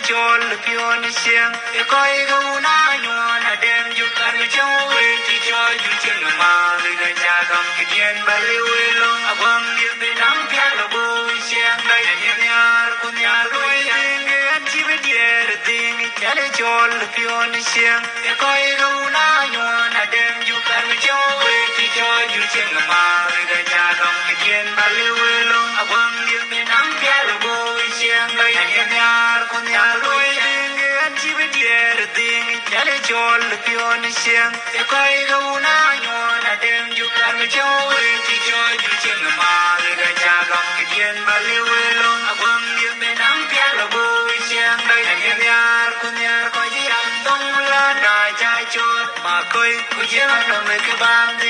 Chol pion siang e koi go na nyon a dem ju kan chou we ti cho ju chen ma le ga cha dom ki tien ba le we lo a bang ye be nang pya lo bo siang dai ye nyar kun nyar roi ding an chi be dier ding chale chol pion siang e koi go na nyon a dem ju kan chou we ti cho ju chen ma le ga cha dom ki tien ba le we lo a bang ye be nang pya lo bo siang dai ye nyar kun nyar Chale chol pion siang e koi go na nyon a dem ju kan chou we ti cho ju chen ma le ga cha gam ki tien ba le we lo a bang ye me nang pya lo bo siang dai ye nyar kun nyar ko ji am tong la na cha chot ma koi ku je na me ke bang